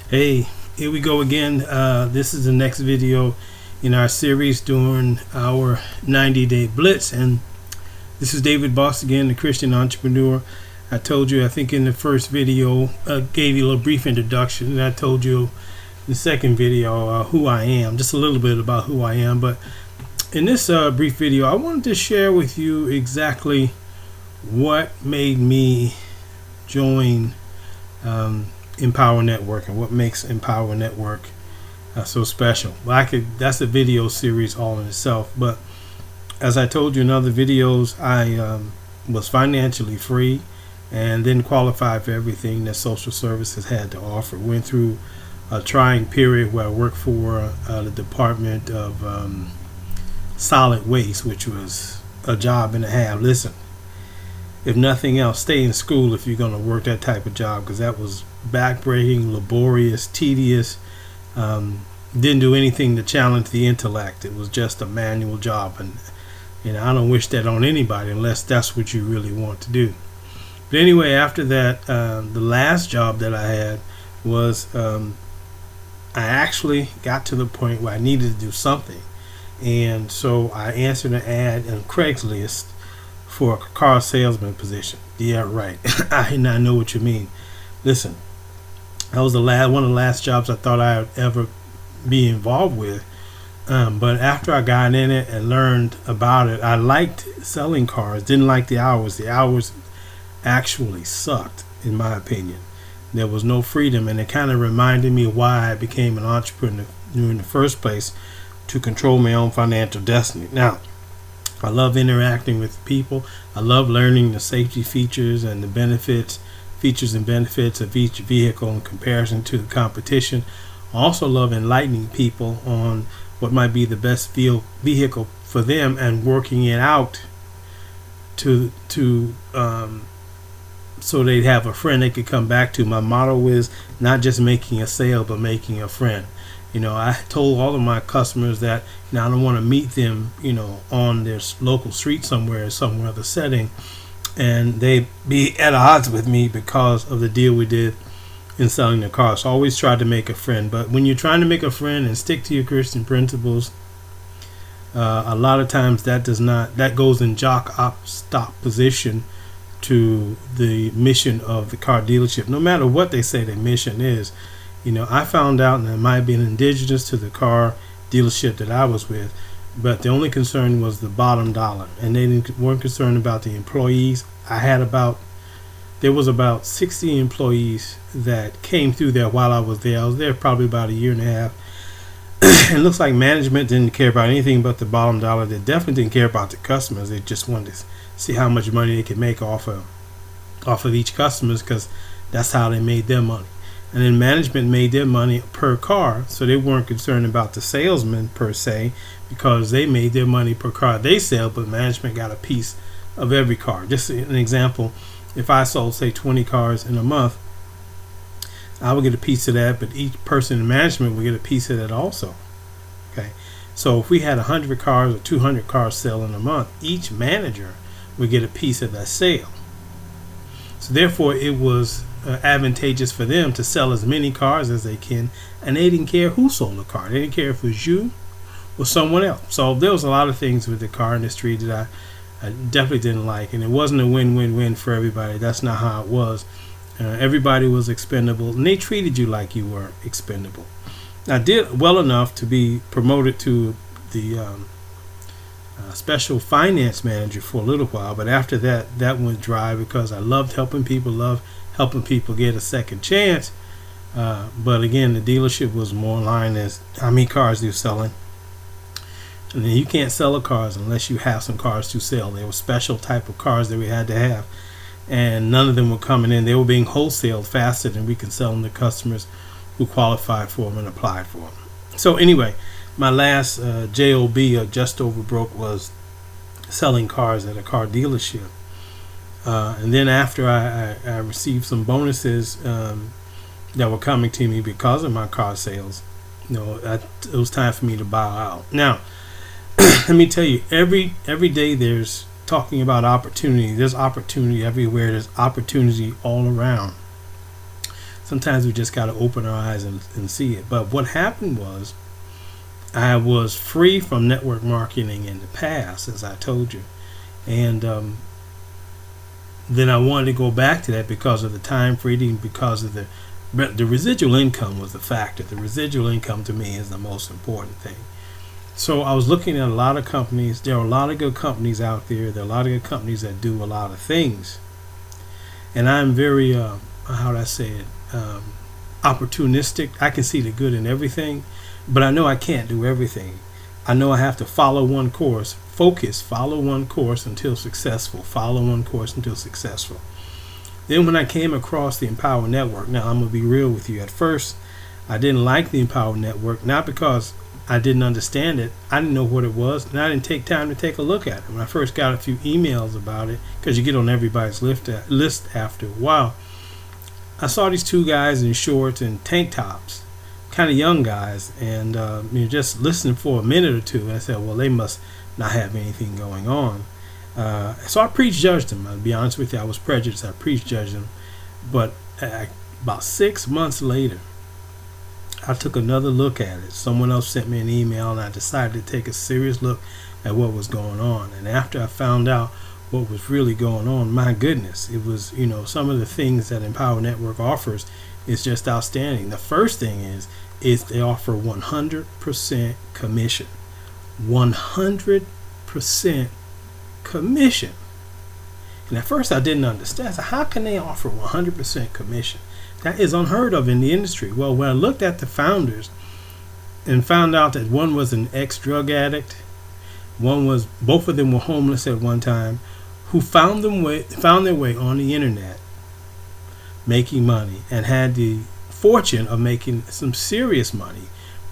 Hey, here we go again. This is the next video in our series during our 90-day Blitz. And this is David Boss again, the Christian entrepreneur. I told you, I think in the first video, gave you a little brief introduction. And I told you in the second video who I am, just a little bit about who I am. But in this brief video, I wanted to share with you exactly what made me join Empower Network and what makes Empower Network so special. Well, that's a video series all in itself, but as I told you in other videos, I was financially free and didn't qualify for everything that social services had to offer. Went through a trying period where I worked for the Department of Solid Waste, which was a job and a half. Listen, if nothing else, stay in school if you're going to work that type of job, because that was backbreaking, laborious, tedious. Didn't do anything to challenge the intellect. It was just a manual job, and I don't wish that on anybody unless that's what you really want to do. But anyway, after that, the last job that I had was I actually got to the point where I needed to do something, and so I answered an ad on Craigslist for a car salesman position. Yeah, right. I know what you mean. Listen, that was one of the last jobs I thought I would ever be involved with. But after I got in it and learned about it, I liked selling cars. Didn't like the hours. The hours actually sucked, in my opinion. There was no freedom, and it kind of reminded me why I became an entrepreneur in the first place, to control my own financial destiny. Now, I love interacting with people. I love learning the safety features and the features and benefits of each vehicle in comparison to the competition. I also love enlightening people on what might be the best vehicle for them and working it out so they'd have a friend they could come back to. My motto is not just making a sale, but making a friend. I told all of my customers that I don't want to meet them, on their local street somewhere, some other setting, and they be at odds with me because of the deal we did in selling the car. So I always try to make a friend. But when you're trying to make a friend and stick to your Christian principles, a lot of times that goes in stop position to the mission of the car dealership, no matter what they say their mission is. I found out, and it might have been indigenous to the car dealership that I was with, but the only concern was the bottom dollar, and they weren't concerned about the employees. There was about 60 employees that came through there while I was there. I was there probably about a year and a half. It looks like management didn't care about anything but the bottom dollar. They definitely didn't care about the customers. They just wanted to see how much money they could make off of each customer, because that's how they made their money. And then management made their money per car, so they weren't concerned about the salesman per se, because they made their money per car they sell, but management got a piece of every car. Just an example, if I sold, say, 20 cars in a month, I would get a piece of that, but each person in management would get a piece of that also. Okay, so if we had 100 cars or 200 cars selling a month, each manager would get a piece of that sale. So therefore, it was advantageous for them to sell as many cars as they can, and they didn't care who sold the car. They didn't care if it was you or someone else. So there was a lot of things with the car industry that I definitely didn't like, and it wasn't a win-win-win for everybody. That's not how it was. Everybody was expendable, and they treated you like you were expendable. I did well enough to be promoted to the special finance manager for a little while, but after that went dry, because I loved helping people get a second chance. But again, the dealership was more in line as how many cars they're selling. And then you can't sell the cars unless you have some cars to sell. There were special type of cars that we had to have, and none of them were coming in. They were being wholesaled faster than we could sell them to customers who qualified for them and applied for them. So anyway, my last job, or just over broke, was selling cars at a car dealership. And then after I received some bonuses that were coming to me because of my car sales, it was time for me to bow out. Now, let me tell you, every day there's talking about opportunity. There's opportunity everywhere. There's opportunity all around. Sometimes we just got to open our eyes and see it. But what happened was, I was free from network marketing in the past, as I told you. And then I wanted to go back to that because of the time freedom, because of the residual income was the factor. The residual income to me is the most important thing. So I was looking at a lot of companies. There are a lot of good companies out there. There are a lot of good companies that do a lot of things. And I'm very, how do I say it, opportunistic. I can see the good in everything, but I know I can't do everything. I know I have to follow one course, focus, follow one course until successful, follow one course until successful. Then when I came across the Empower Network, now I'm going to be real with you. At first, I didn't like the Empower Network, not because I didn't understand it. I didn't know what it was, and I didn't take time to take a look at it. When I first got a few emails about it, because you get on everybody's list after a while, I saw these two guys in shorts and tank tops, kind of young guys, and just listening for a minute or two. And I said, well, they must not have anything going on. So I prejudged them. I'll be honest with you, I was prejudiced. I prejudged them. But about 6 months later, I took another look at it. Someone else sent me an email, and I decided to take a serious look at what was going on. And after I found out what was really going on, my goodness, it was, some of the things that Empower Network offers is just outstanding. The first thing is they offer 100% commission. 100% commission. And at first I didn't understand. So how can they offer 100% commission? That is unheard of in the industry. Well, when I looked at the founders and found out that one was an ex-drug addict, both of them were homeless at one time, who found their way on the internet making money and had the fortune of making some serious money,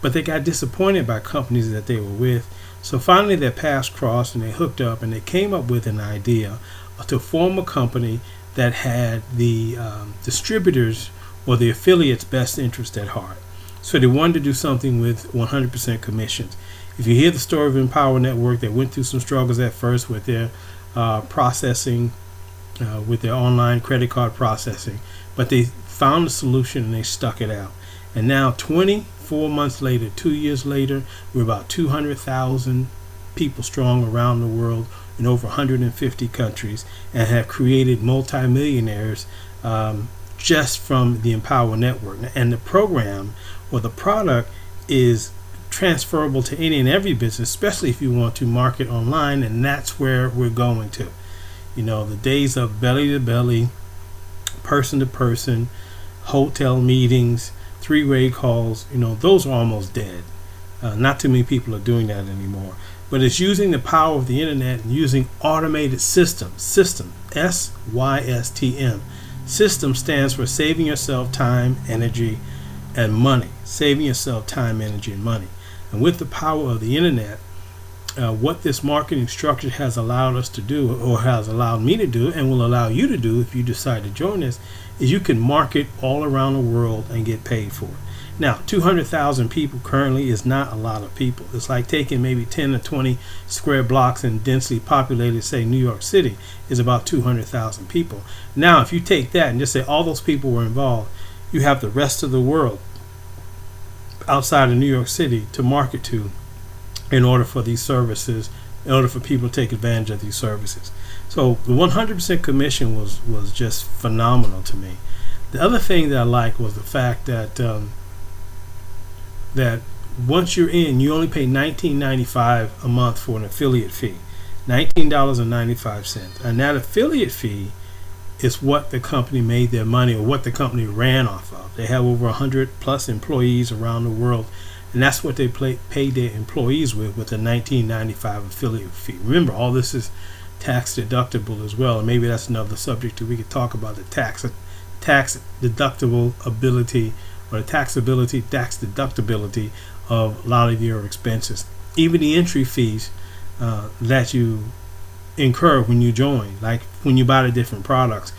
but they got disappointed by companies that they were with. So finally their paths crossed and they hooked up, and they came up with an idea to form a company that had the distributors or the affiliates' best interest at heart. So they wanted to do something with 100% commissions. If you hear the story of Empower Network, they went through some struggles at first with their processing, with their online credit card processing, but they found a solution and they stuck it out. And now 24 months later, 2 years later, we're about 200,000 people strong around the world in over 150 countries, and have created multimillionaires just from the Empower Network. And the program or the product is transferable to any and every business, especially if you want to market online, and that's where we're going to. The days of belly to belly, person to person, hotel meetings, three-way calls, those are almost dead. Not too many people are doing that anymore. But it's using the power of the internet and using automated systems. System, SYSTM. System stands for saving yourself time, energy, and money. Saving yourself time, energy, and money. And with the power of the internet, what this marketing structure has allowed us to do, or has allowed me to do, and will allow you to do if you decide to join us, is you can market all around the world and get paid for it. Now, 200,000 people currently is not a lot of people. It's like taking maybe 10 or 20 square blocks in densely populated, say, New York City is about 200,000 people. Now, if you take that and just say all those people were involved, you have the rest of the world outside of New York City to market to in order for these services, in order for people to take advantage of these services. So the 100% commission was just phenomenal to me. The other thing that I liked was the fact that that once you're in, you only pay $19.95 a month for an affiliate fee, $19.95, and that affiliate fee is what the company made their money, or what the company ran off of. They have over 100 plus employees around the world, and that's what they paid their employees with a $19.95 affiliate fee. Remember, all this is tax deductible as well, and maybe that's another subject that we could talk about, the tax deductible ability, or the tax deductibility of a lot of your expenses. Even the entry fees that you incur when you join, like when you buy the different products,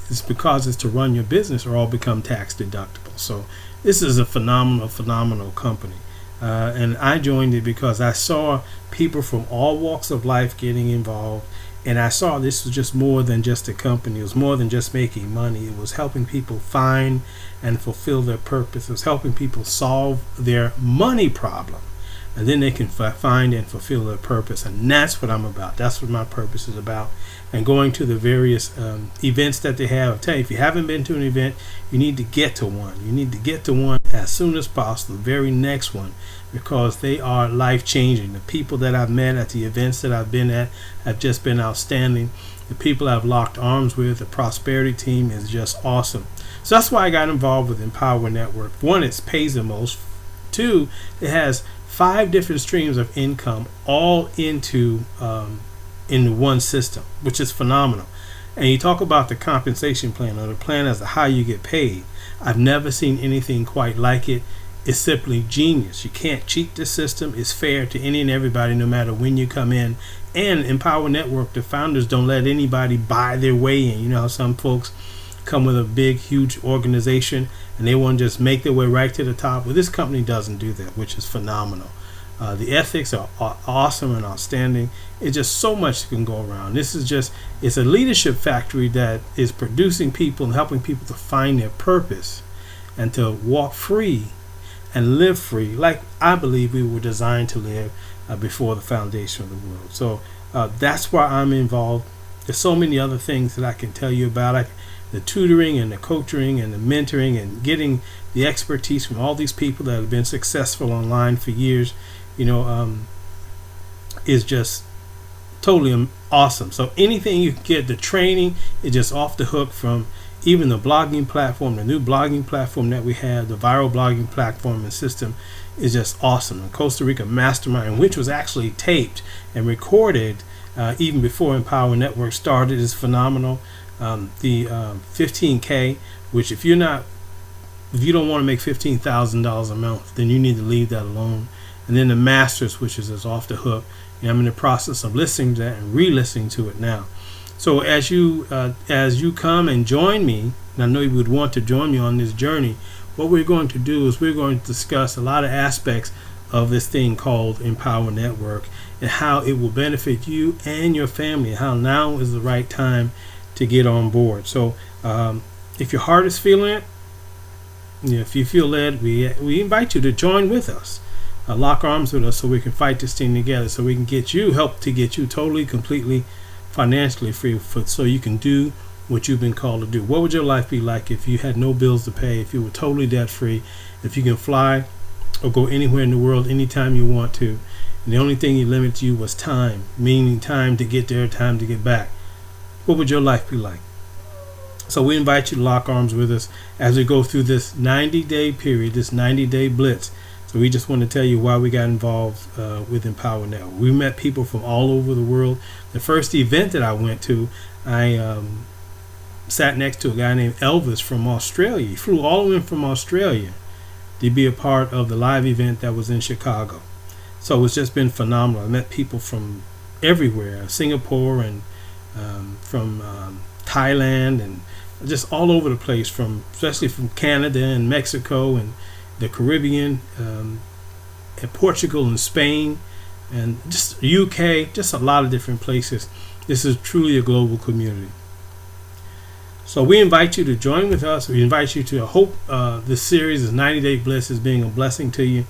it's because it's to run your business, or all become tax deductible. So this is a phenomenal company. And I joined it because I saw people from all walks of life getting involved, And I saw this was just more than just a company. It was more than just making money. It was helping people find and fulfill their purpose. It was helping people solve their money problem. And then they can find and fulfill their purpose. And that's what I'm about. That's what my purpose is about. And going to the various events that they have. I tell you, if you haven't been to an event, you need to get to one. You need to get to one as soon as possible, the very next one, because they are life-changing. The people that I've met at the events that I've been at have just been outstanding. The people I've locked arms with, the prosperity team, is just awesome. So that's why I got involved with Empower Network. One, it pays the most. Two, it has 5 different streams of income all into one system, which is phenomenal. And you talk about the compensation plan, or the plan as to how you get paid. I've never seen anything quite like it. It's simply genius. You can't cheat the system. It's fair to any and everybody, no matter when you come in. And Empower Network, the founders don't let anybody buy their way in. You know how some folks come with a big, huge organization and they want to just make their way right to the top. Well, this company doesn't do that, which is phenomenal. The ethics are awesome and outstanding. It's just so much can go around. It's a leadership factory that is producing people and helping people to find their purpose and to walk free and live free, like I believe we were designed to live before the foundation of the world. So that's why I'm involved. There's so many other things that I can tell you about, like the tutoring and the coaching and the mentoring and getting the expertise from all these people that have been successful online for years, is just totally awesome. So anything you can get, the training is just off the hook, from even the blogging platform, the new blogging platform that we have, the viral blogging platform and system is just awesome. The Costa Rica Mastermind, which was actually taped and recorded even before Empower Network started, is phenomenal. The 15K, which if you don't want to make $15,000 a month, then you need to leave that alone. And then the Masters, which is off the hook. And I'm in the process of listening to that and re-listening to it now. So as you come and join me, and I know you would want to join me on this journey, what we're going to do is we're going to discuss a lot of aspects of this thing called Empower Network and how it will benefit you and your family, and how now is the right time to get on board. So if your heart is feeling it, if you feel led, we invite you to join with us. Lock arms with us so we can fight this thing together, so we can help to get you totally, completely financially free, so you can do what you've been called to do. What would your life be like if you had no bills to pay, if you were totally debt free, if you can fly or go anywhere in the world anytime you want to, and the only thing you limit you was time, meaning time to get there, time to get back? What would your life be like? So we invite you to lock arms with us as we go through this 90-day period, this 90-day blitz. So we just want to tell you why we got involved with Empower Network. We met people from all over the world. The first event that I went to, I sat next to a guy named Elvis from Australia. He flew all the way from Australia to be a part of the live event that was in Chicago. So it's just been phenomenal. I met people from everywhere, Singapore and from Thailand, and just all over the place, especially from Canada and Mexico and the Caribbean, and Portugal and Spain, and just UK, just a lot of different places. This is truly a global community. So we invite you to join with us. We invite you to hope this series, this 90-day blitz, is being a blessing to you.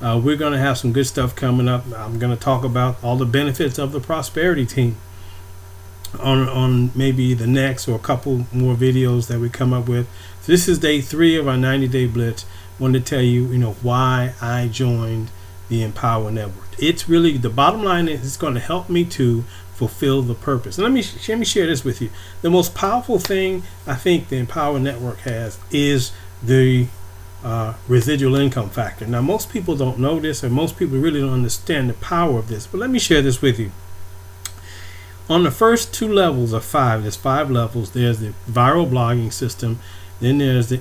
We're going to have some good stuff coming up. I'm going to talk about all the benefits of the prosperity team on maybe the next or a couple more videos that we come up with. So this is day 3 of our 90-day blitz. Wanted to tell you, why I joined the Empower Network. It's really, the bottom line is, it's going to help me to fulfill the purpose. And let me share this with you. The most powerful thing I think the Empower Network has is the residual income factor. Now, most people don't know this, and most people really don't understand the power of this. But let me share this with you. On the first 2 levels of 5, there's 5 levels. There's the viral blogging system. Then there's the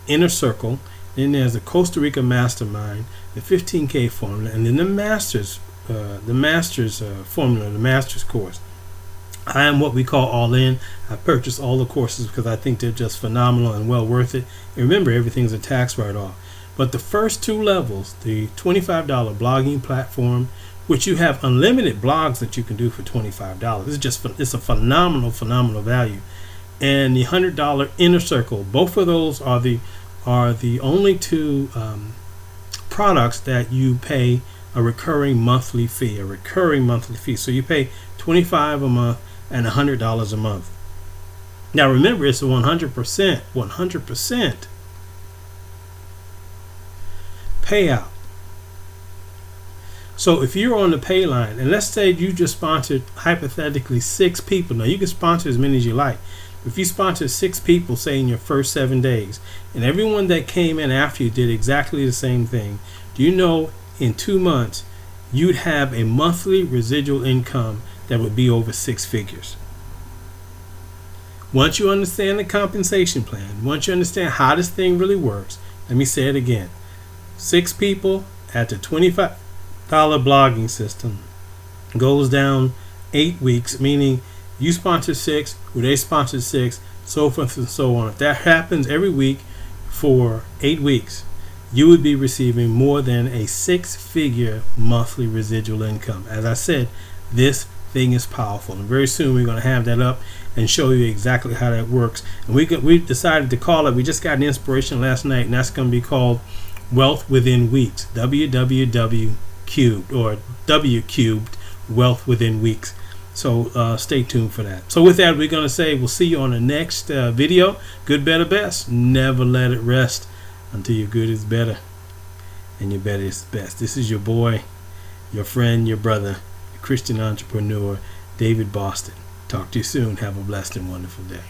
inner circle. Then there's the Costa Rica Mastermind, the 15K formula, and then the Masters formula, the Masters course. I am what we call all in. I purchased all the courses because I think they're just phenomenal and well worth it. And remember, everything's a tax write-off. But the first 2 levels, the $25 blogging platform which you have unlimited blogs that you can do for $25. It's a phenomenal value. And the $100 Inner Circle, both of those are the only two products that you pay a recurring monthly fee. So you pay $25 a month and $100 a month. Now remember, it's a 100% payout. So if you're on the pay line, and let's say you just sponsored hypothetically 6 people. Now you can sponsor as many as you like. If you sponsor 6 people, say in your first 7 days, and everyone that came in after you did exactly the same thing, do you know in 2 months you'd have a monthly residual income that would be over 6 figures? Once you understand the compensation plan, once you understand how this thing really works, let me say it again. 6 people at the $25 blogging system goes down 8 weeks, meaning you sponsor 6, or they sponsor 6, so forth and so on. If that happens every week for 8 weeks, you would be receiving more than a 6-figure monthly residual income. As I said, this thing is powerful, and very soon we're going to have that up and show you exactly how that works. And we decided to call it, we just got an inspiration last night, and that's going to be called Wealth Within Weeks, WWW cubed, or W cubed, Wealth Within Weeks. So stay tuned for that. So with that, we're going to say we'll see you on the next video. Good, better, best. Never let it rest until your good is better and your better is best. This is your boy, your friend, your brother, your Christian entrepreneur, David Boston. Talk to you soon. Have a blessed and wonderful day.